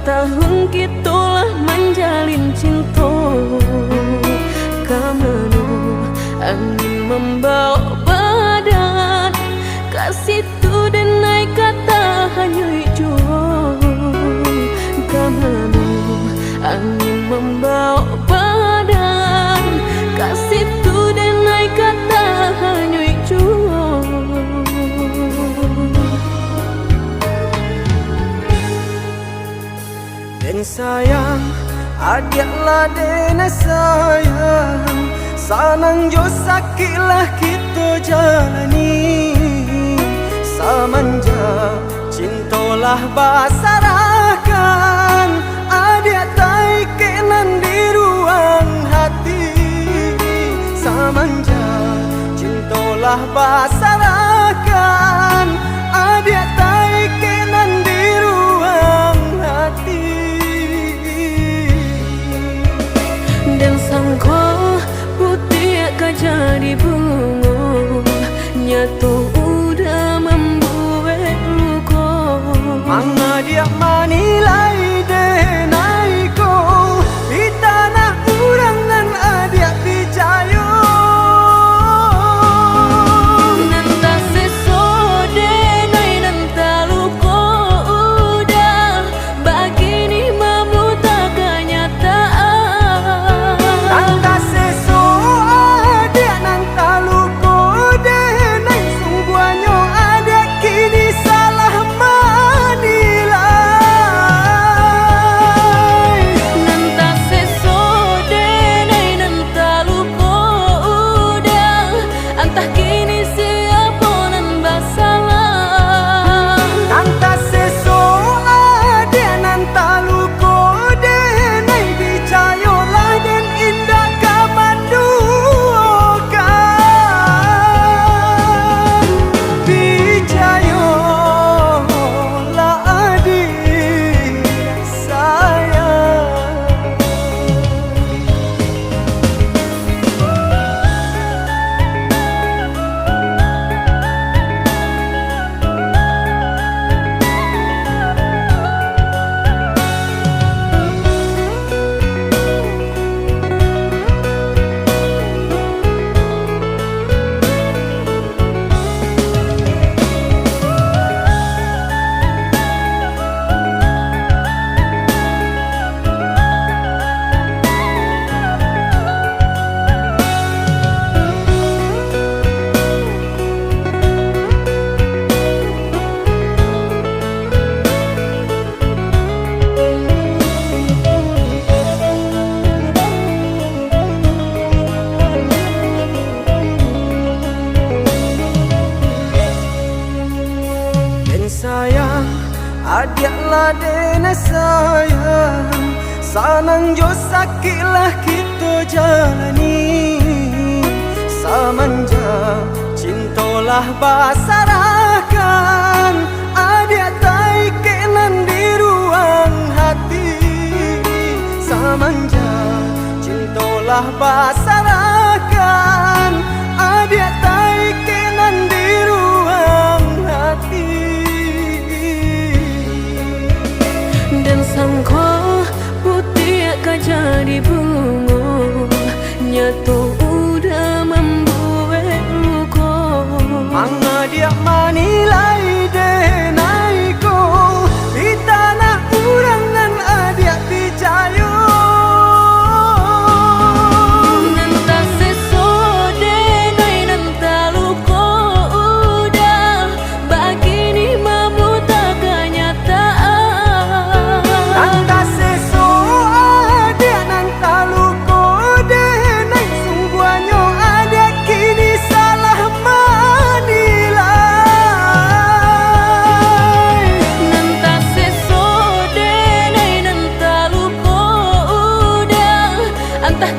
tahun kitulah menjalin cinta. Kamanu angin membawa badan, kasih tu dan naik kata hanya jua. Kamanu angin membawa badan, kasih tu dan naik kata hanya jua. Dan sayang, adiaklah dena sayang, sanang jo sakitlah kita jalani. Samanja cintolah basarakan, adik tai kenan di ruang hati. Samanja cintolah basarakan, adik tai kenan di ruang hati. Dan sangka putih akan jadi bunga, nyatu udah membuat luka. Manga dia manilai denai ko, di tanah urang nan adia picayo. Nanta sesode nai nanta luka udah, begini memuta kenyataan. Nanta seso adia nanta luka denai, sungguhnya adia kini salah manilai. Nanta seso denai nanta luka udah, entah kini siapa nan bersalah. Nanta seso adia nanta luka denai, dicayolah dan indah kamanduakan. Dicayolah adik sayang. Dan sayang, adiaklah dena sayang, sanang jo sakitlah kita jalani. Samanja cintolah basarakan, adik tai kenan di ruang hati. Samanja cintolah basarakan, adik tai kenan di ruang hati. Dan sangka putih akan jadi bunga, nyatu udah membuat luka. Manga dia manilai denai ko, di tanah urang nan adia picayo. Nanta seso denai nanta luka udah, begini memuta kenyataan. Nanta seso adia nanta luka denai, sungguhnya ada kini salah manilai. Nanta seso denai nanta luka udah, entah